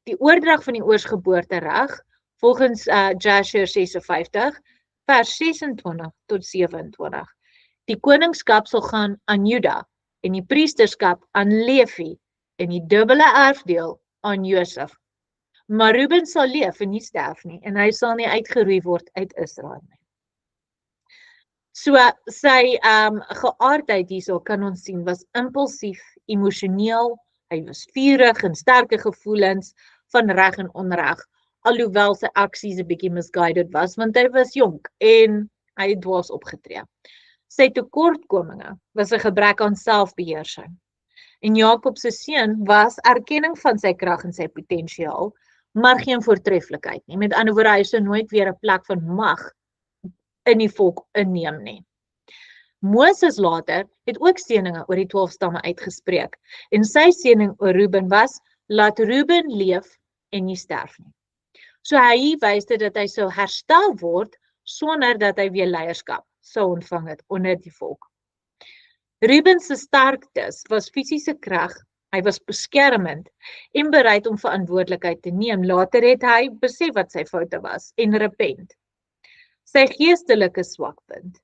Die oordrag van die eerstgeboortereg, volgens Jasher 56, vers 26 tot 27. Die koningskap sal gaan aan Juda, en die priesterskap aan Levi, en die dubbele erfdeel aan Josef. Maar Reuben sal leef en nie sterf nie, en hy sal nie uitgeroei word uit Israel nie. So sy geaardheid hierso kan ons sien was impulsief, emosioneel, hy was vurig en sterke gevoelens van reg en onreg, alhoewel sy aksies 'n bietjie misguided was, want hy was jonk en hy het dwaas opgetree. Sy tekortkominge was 'n gebrek aan selfbeheersing. En Jakob se seun was erkenning van sy krag en sy potensiaal, maar geen voortreffelikheid nie. Met ander woorde, hy sou nooit weer 'n plek van mag in die volk inneem nie. Moses later het ook seëninge oor die 12 stamme uitgespreek. En sy seëning oor Reuben was, laat Reuben leef en nie sterf nie. So hy wys dit dat hy sou herstel word, sonder dat hy weer leierskap sou ontvang het onder die volk. Reuben se sterktes was fisiese krag, hy was beskermend en bereid om verantwoordelikheid te neem. Later het hy besef wat sy foute was en repent. Sy geestelike swakpunt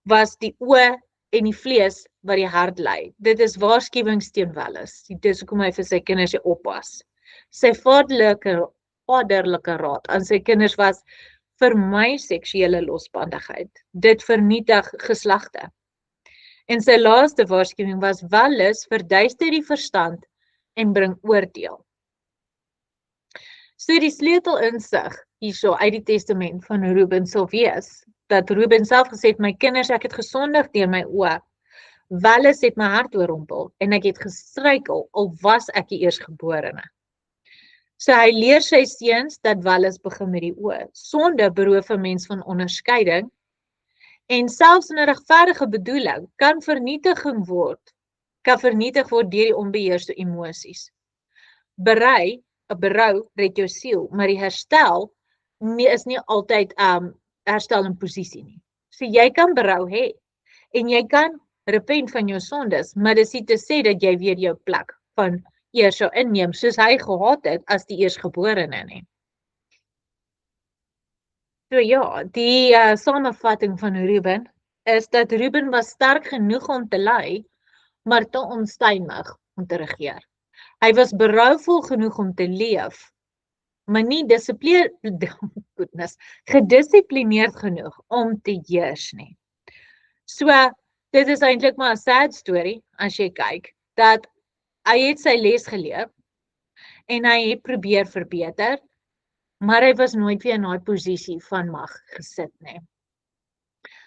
was die oë en die vlees wat die hart lei. Dit is waarskuwings teen welis. Dis hoekom hy vir sy kinders oppas. Sy vaderlike raad aan sy kinders was, vermy seksuele losbandigheid. Dit vernietig geslagte. En sy laaste waarskuwing was, welis verduister die verstand en bring oordeel. So die sleutelinsig hierso uit die testament van Reuben sal wees, dat Reuben self gesê het, my kinders, ek het gesondig teen my oë, welis het my hart oorrompel, en ek het gestruikel, al was ek die eerstgeborene. So hy leer sy seuns dat welis begin met die oë. Sonde beroof 'n mens van onderskeiding en selfs in 'n regverdige bedoeling kan vernietig word deur die onbeheerste emosies. Berou red jou siel, maar die herstel is nie altyd herstel in posisie nie. So jy kan berou hê en jy kan repent van jou sondes, maar dis nie te sê dat jy weer jou plek van eers sou inneem, soos hy gehad het as die eersgeborene nie. So ja, die samevatting van Ruben is dat Ruben was sterk genoeg om te lei, maar te onstuimig om te regeer. Hy was berouvol genoeg om te leef, maar nie gedissiplineerd genoeg om te heers nie. So, dit is eintlik maar 'n sad story as jy kyk, dat hy het sy les geleer en hy het probeer verbeter, maar hy was nooit weer in daai posisie van mag gesit nie.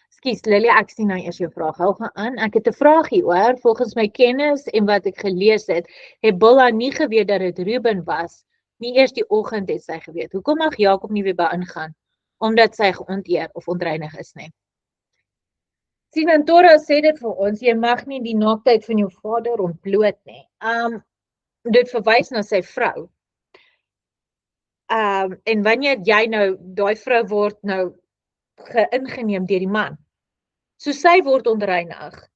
Skus Lily, ek sien nou eers jou vraag. Hou gaan aan. Ek het 'n vraag hieroor. Volgens my kennis en wat ek gelees het Bilha nie geweet dat dit Ruben was. Nie eers die oggend het sy geweet. Hoekom mag Jakob nie weer by ingaan? Omdat sy geonteer of ontreinig is nie. Sien, en Torah sê dit vir ons, jy mag nie die naaktheid van jou vader ontbloot nie. Dit verwys na sy vrou. En wanneer jy nou, daai vrou word nou ingeneem deur die man. So sy word ontreinig.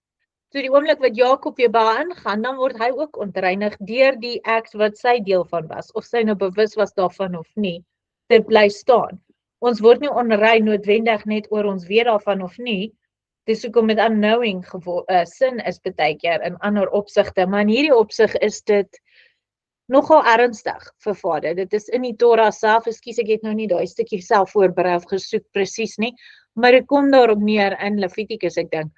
So die oomblik wat Jakob weer by ingaan, dan word hy ook ontreinig deur die acts wat sy deel van was, of sy nou bewus was daarvan of nie. Dit bly staan. Ons word nie onrein noodwendig net oor ons weet daarvan of nie. Dis hoekom met unknowing sin is baie keer in ander opsigte, maar in hierdie opsig is dit nogal ernstig vir vader. Dit is in die Torah self, ekskuus, ek het nou nie daai stukkie self voorberei of gesoek presies nie, maar dit kom daarop neer in Levitikus, ek dink,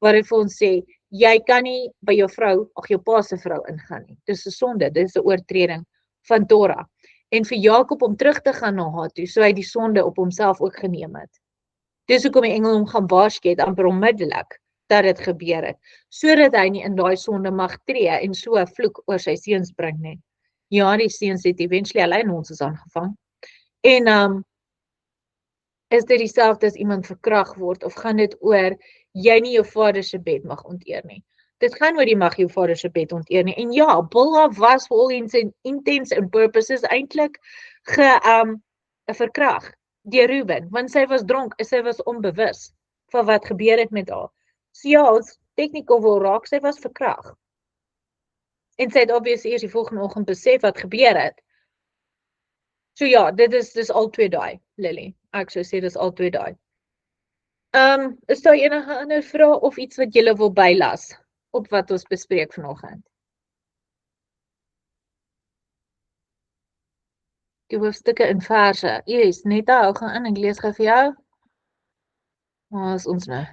waar hy vir ons sê, jy kan nie by jou vrou, jou pa se vrou ingaan nie. Dis 'n sonde, dis 'n oortreding van Torah. En vir Jakob om terug te gaan na haar toe, so hy die sonde op homself ook geneem het. Dis hoekom die engel hom gaan waarsku het amper onmiddellik dat dit gebeur het, sodat hy nie in daai sonde mag tree en so 'n vloek oor sy seuns bring nie. Ja, die seuns het eventually alleen ons is aangevang. En is dit dieselfde as iemand verkragt word, of gaan dit oor jy nie jou vader se bed mag onteer nie? Dit gaan oor jy mag jou vader se bed onteer nie. En ja, Bilha was for all intents and purposes eintlik verkragt deur Ruben, want sy was dronk, sy was onbewus van wat gebeur het met haar. So ja, ons technical wil raak, sy was verkragt. En sy het obviously eers die volgende oggend besef wat gebeur het. So ja, dis al twee daai, Lily. Ek sou sê dis al twee daai. Is daar enige ander vrae of iets wat julle wil bylas op wat ons bespreek vanoggend? Die hoofstukke in verse. Yes, Netta, hou gaan in, ek lees gou vir jou. Waar is ons nou?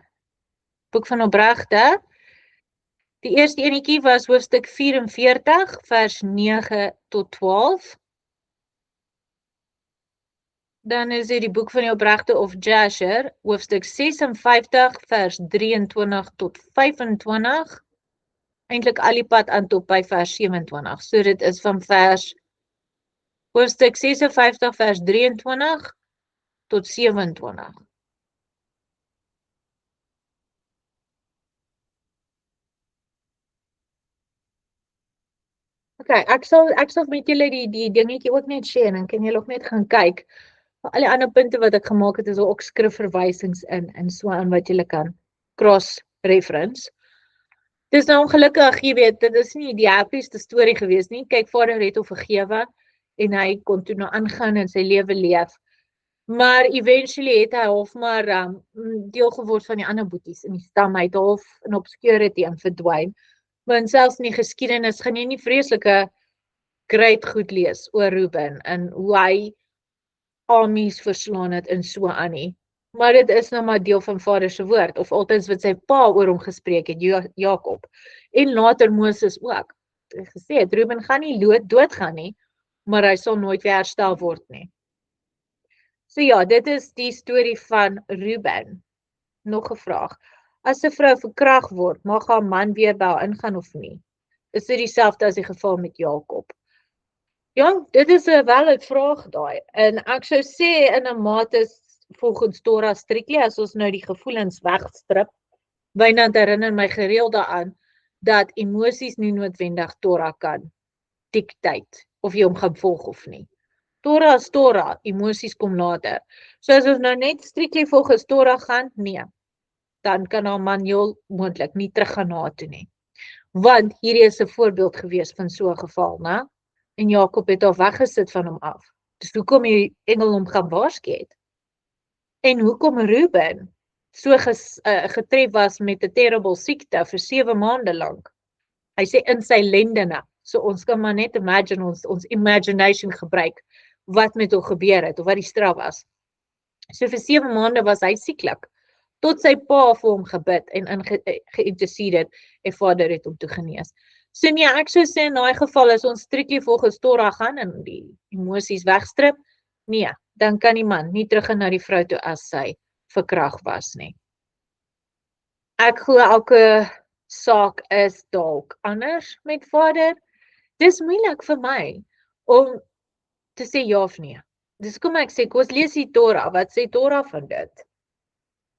Boek van Opregte. Die eerste enetjie was hoofstuk 44, vers 9 tot 12. Dan is dit die boek van die Opregte of Jasher, hoofstuk 56, vers 23 tot 25. Eintlik al die pad aan tot by vers 27. So dit is van hoofstuk 56, vers 23 tot 27. Okay, ek sal met julle die dingetjie ook net share, en dan kan julle ook net gaan kyk. Al die ander punte wat ek gemaak het, is ook skrifverwysings in so aan wat julle kan cross-reference. Dis nou ongelukkig, jy weet, dit is nie die happieste storie gewees nie. Kyk, vader het hom vergewe, en hy kon toe nou aangaan en sy lewe leef. Maar eventually het hy half maar deel geword van die ander boeties in die stam. Hy het half in obscurity en verdwyn. Want selfs in die geskiedenis gaan jy nie vreeslike great goed lees oor Ruben en hoe hy armies verslaan het en so aan nie. Maar dit is nou maar deel van vader se woord, of altens wat sy pa oor hom gespreek het, Jakob. En later Moses ook. Hy gesê het, Ruben gaan nie doodgaan nie, maar hy sal nooit weer herstel word nie. So ja, dit is die storie van Ruben. Nog 'n vraag. As 'n vrou verkragt word, mag haar man weer by haar ingaan of nie? Is dit dieselfde as die geval met Jakob? Ja, dit is 'n valid vraag daai. En ek sou sê in 'n mate volgens Torah strictly as ons nou die gevoelens wegstrip, Wynand herinner my gereeld daaraan dat emosies nie noodwendig Torah kan dictate of jy hom gaan volg of nie. Torah is Torah, emosies kom later. So as ons nou net strictly volgens Torah gaan, nee, dan kan haar man heel moontlik nie teruggaan na haar toe nie. Want hierdie is 'n voorbeeld gewees van so 'n geval, né? En Jakob het haar weggesit van hom af. Dis hoekom die engel hom gaan waarsku het. En hoekom Reuben so getref was met 'n terrible siekte vir 7 maande lank. Hy sê in sy lendene. So ons kan maar net imagine ons imagination gebruik wat met hom gebeur het of wat die straf was. So vir 7 maande was hy sieklik tot sy pa vir hom gebid en geïntercede het en Vader het hom toe genees. So nee, ek sou sê in daai geval as ons strictly volgens Torah gaan en die emosies wegstrip, nee, dan kan die man nie terug na die vrou toe as sy verkragt was nie. Ek glo elke saak is dalk anders met Vader. Dis moeilik vir my om te sê ja of nee. Dis kom ek sê, kom ons lees die Torah, wat sê Torah van dit?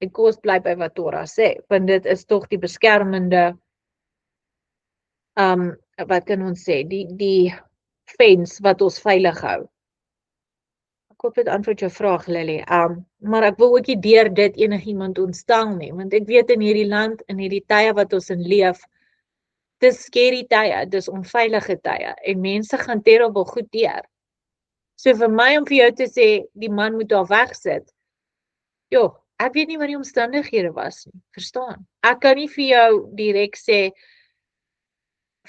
En kom ons bly by wat Torah sê, want dit is tog die beskermende wat kan ons sê, die fence wat ons veilig hou. Ek hoop dit antwoord jou vraag, Lily. Maar ek wil ook nie deur dit enigiemand ontstel nie, want ek weet in hierdie land, in hierdie tye wat ons in leef, dis scary tye, dis onveilige tye, en mense gaan terrible goed deur. So vir my om vir jou te sê, die man moet daar wegsit, joh, ek weet nie wat die omstandighede was nie, verstaan? Ek kan nie vir jou direk sê,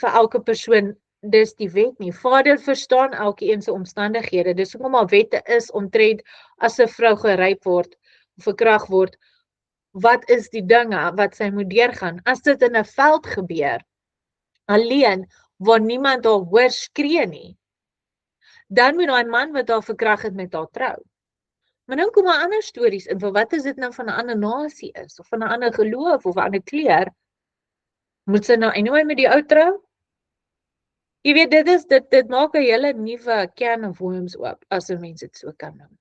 vir elke persoon, dis die wet nie. Vader verstaan elkeen se omstandighede. Dis hoekom al wette is omtrent as 'n vrou geryp word of verkragt word, wat is die dinge wat sy moet deurgaan? As dit in 'n veld gebeur, alleen waar niemand haar hoor skree nie, dan moet daai man wat haar verkragt het met haar trou. Maar nou kom ander stories in, vir wat is dit nou van 'n ander nasie is, of van 'n ander geloof, of 'n ander kleur? Moet sy nou anyway met die ou trou? Jy weet, dit maak 'n hele nuwe can of worms oop, as 'n mens dit so kan noem.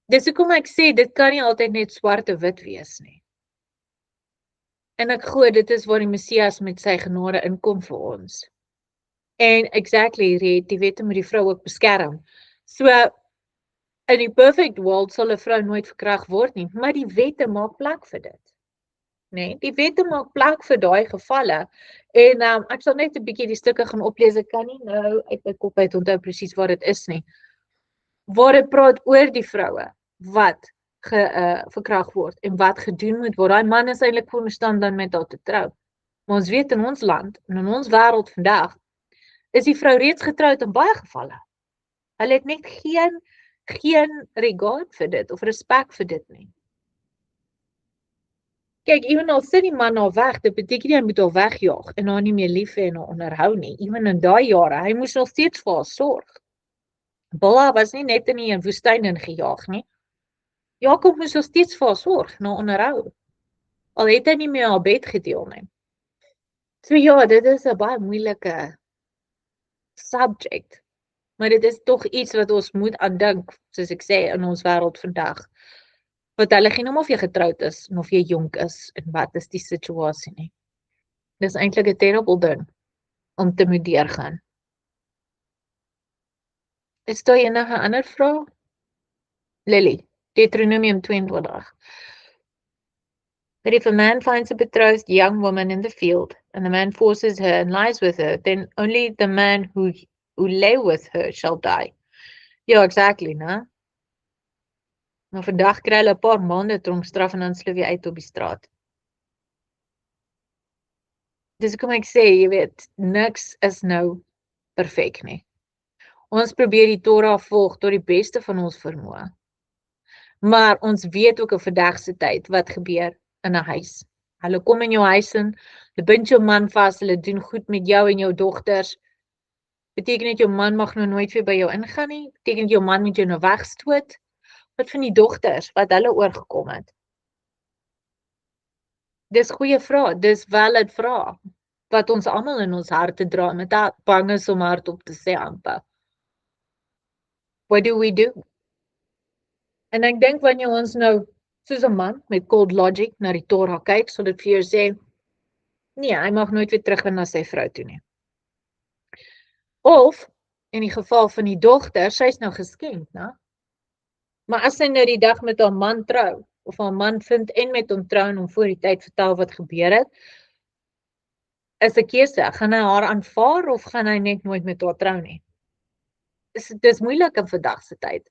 Dis hoekom ek sê, dit kan nie altyd net swart of wit wees nie. En ek glo, dit is waar die Messias met sy genade inkom vir ons. En exactly, die wette moet die vrou ook beskerm. So, in die perfect world sal 'n vrou nooit verkragt word nie, maar die wette maak plek vir dit. Nee, die wette maak plek vir daai gevalle. En ek sal net 'n bietjie die stukke gaan oplees. Ek kan nie nou uit my kop uit onthou presies waar dit is nie. Waar dit praat oor die vroue wat verkragt word en wat gedoen moet word. Daai man is eintlik veronderstel dan met haar te trou. Maar ons weet in ons land en in ons wêreld vandag is die vrou reeds getroud in baie gevalle. Hulle het net geen regard vir dit of respek vir dit nie. Kyk, ewen al sit die man al weg, dit beteken nie hy moet haar wegjaag en haar nie meer lief hê en haar onderhou nie. Ewen in daai jare, hy moes nog steeds vir haar sorg. Bilha was nie net in die woestyn ingejaag nie. Jakob moes nog steeds vir haar sorg, na onderhou. Al het hy nie meer haar bed gedeel nie. So ja, dit is 'n baie moeilike subject. Maar dit is tog iets wat ons moet aandink, soos ek sê, in ons wêreld vandag. Wat hulle geen om of jy getroud is, en of jy jonk is, en wat is die situasie nie. Dis eintlik 'n terrible ding, om te moet deurgaan. Is daar enige ander vrae? Lily, Deuteronomium 22. But if a man finds a betrothed young woman in the field, and the man forces her and lies with her, then only the man who lay with her shall die. Ja, exactly, né? Maar vandag kry hulle 'n paar maande tronkstraf en dan sleep jy uit op die straat. Dis hoekom ek sê, jy weet, niks is nou perfek nie. Ons probeer die Torah volg tot die beste van ons vermoë. Maar ons weet ook in vandag se tyd wat gebeur in 'n huis. Hulle kom in jou huis in, hulle bind jou man vas, hulle doen goed met jou en jou dogters. Beteken dit jou man mag nou nooit weer by jou ingaan nie? Beteken dit jou man moet jou nou wegstoot? Wat van die dogters wat hulle oorgekom het? Dis goeie vrae, dis valid vrae wat ons almal in ons harte dra met 'n bang is om hardop te sê amper. What do we do? En ek dink wanneer ons nou soos 'n man met cold logic na die Torah kyk, sal dit vir jou sê, nee, hy mag nooit weer teruggaan na sy vrou toe nie. Of, in die geval van die dogter, sy's nou geskenk, né? Maar as sy nou die dag met haar man trou, of haar man vind en met hom trou en hom voor die tyd vertel wat gebeur het, is 'n keuse, gaan hy haar aanvaar of gaan hy net nooit met haar trou nie? Dis moeilik in vandag se tyd.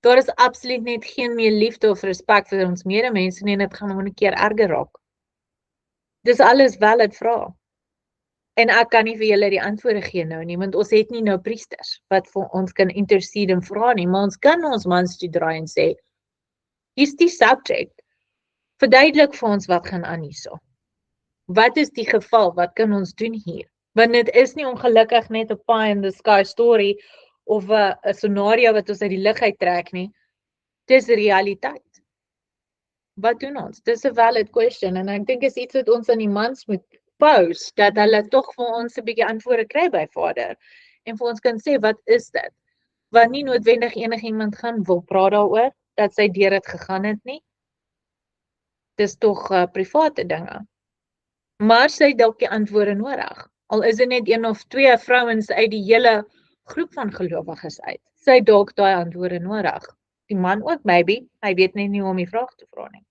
Daar is absoluut net geen meer liefde of respek vir ons medemense nie en dit gaan hom 'n keer erger raak. Dis alles valid vrae. En ek kan nie vir julle die antwoorde gee nou nie, want ons het nie nou priesters wat vir ons kan intercede en vra nie, maar ons kan ons mans toe draai en sê, hier's die subject, verduidelik vir ons wat gaan aan hierso. Wat is die geval, wat kan ons doen hier? Want dit is nie ongelukkig net 'n pie in the sky story, of 'n scenario wat ons uit die lug uittrek nie, dis realiteit. Wat doen ons? Dis 'n valid question, en ek dink is iets wat ons aan die mans moet pose, dat hulle tog vir ons 'n bietjie antwoorde kry by Vader, en vir ons kan sê, wat is dit? Want nie noodwendig enigiemand gaan wil praat daaroor, dat sy deur dit gegaan het nie. Dis tog private dinge. Maar sy het dalk die antwoorde nodig. Al is dit net een of twee vrouens uit die hele groep van gelowiges uit. Sy het dalk daai antwoorde nodig. Die man ook, maybe. Hy weet net nie hoe om die vraag te vra nie.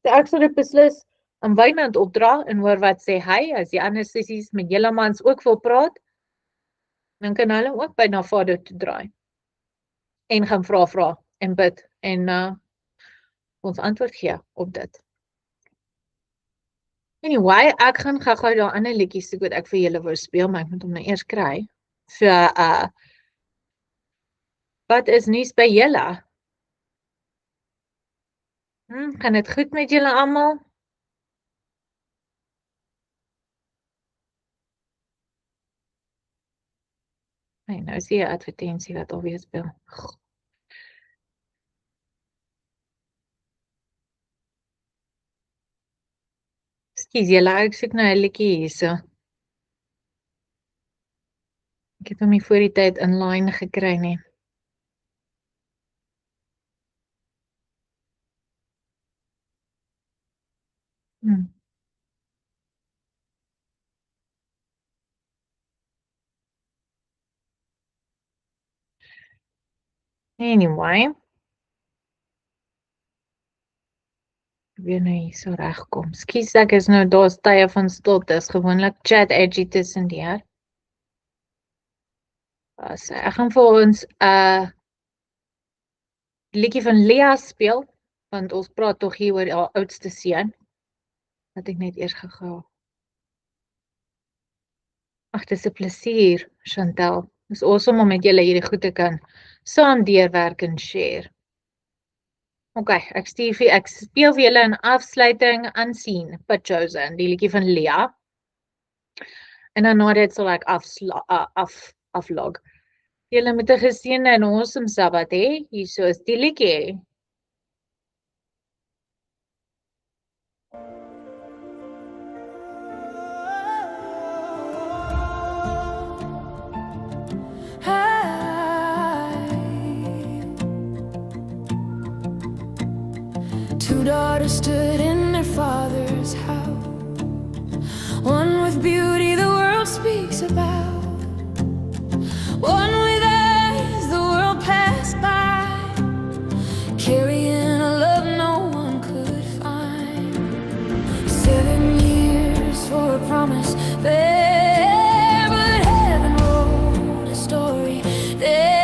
So ek sal dit beslis aan Wynand opdra en hoor wat sê hy, as die ander sissies met julle mans ook wil praat, dan kan hulle ook by na Vader toe draai. En gaan vra en bid en ons antwoord gee op dit. Anyway, ek gaan gou daar ander liedjies soek wat ek vir julle wou speel, maar ek moet hom nou eers kry. So, wat is nuus by julle? Gaan dit goed met julle almal? Nee, nou is hier 'n advertensie wat alweer speel. Skus julle, ek soek nou 'n liedjie hierso. Ek het hom nie voor die tyd inline gekry nie. Anyway. Ek weet nou hier so regkom. Skus ek is nou daar's tye van stilte, is gewoonlik chat edgy tussendeur. So ek gaan vir ons liedjie van Lea speel, want ons praat tog hier oor haar oudste seun. Wat ek net eers gegaan. Ag, dis 'n plesier, Chantel. Dis awesome om met julle hierdie goed te kan saam deurwerk en share. Ok, ek speel vir julle 'n afsluiting Unseen, but Chosen, die liedjie van Lea. En dan na dit sal ek aflog. Julle moet 'n geseënde en awesome Sabbat hê. Hierso is die liedjie. Two daughters stood in their father's house, one with beauty the world speaks about, one with eyes the world passed by, carrying a love no one could find. 7 years for a promise there, but heaven wrote a story there.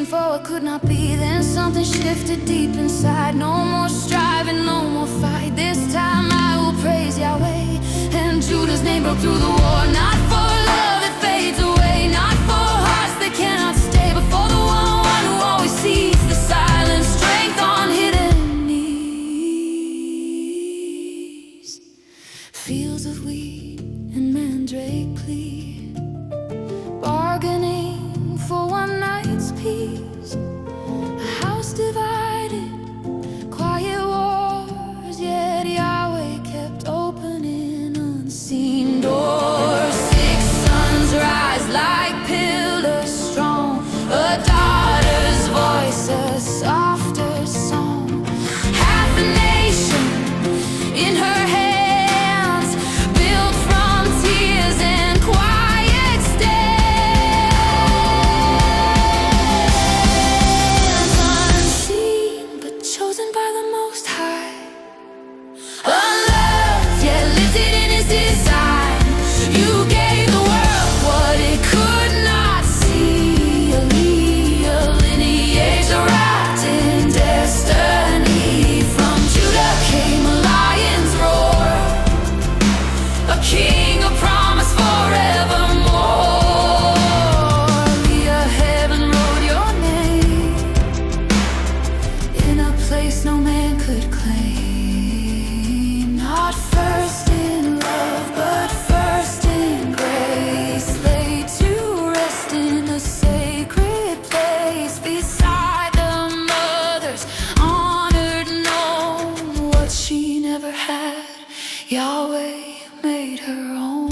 reaching for what could not be. Then something shifted deep inside. No more striving, no more fight. This time I will praise Yahweh. And Judah's name broke through the war. Not for love that fades away, not for hearts that cannot stay, but for the one who always sees the silent strength on hidden knees. Fields of wheat and mandrake plea, bargaining for one night's peace. A house divided, quiet wars, yet Yahweh kept opening unseen doors. 6 suns rise like pillars strong, a daughter's voice, a softer song. Half a nation in her hands, built from tears and quiet stands. Unseen but chosen by the Most High, unloved yet lifted in His design. You gave the world what it could not see, a lineage wrapped in destiny. From Judah came a lion's roar, a king of promise forevermore. Via heaven wrote your name in a place no man could claim. Not first in love, but first in grace, laid to rest in a sacred place beside the mothers, honored, known what she never had. Yahweh made her own.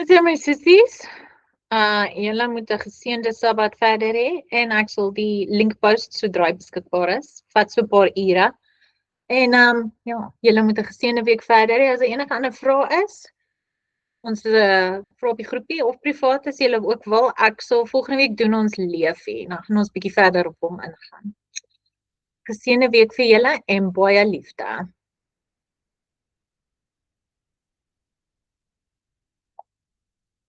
Dit is my sissies. Julle moet 'n geseënde Sabbat verder hê en ek sal die link post sodra hy beskikbaar is. Vat so 'n paar ure. En ja, julle moet 'n geseënde week verder hê. As daar enige ander vrae is, ons vra op die groepie of privaat as julle ook wil. Ek sal volgende week doen ons leefie. Dan gaan ons bietjie verder op hom ingaan. Geseënde week vir julle en baie liefde.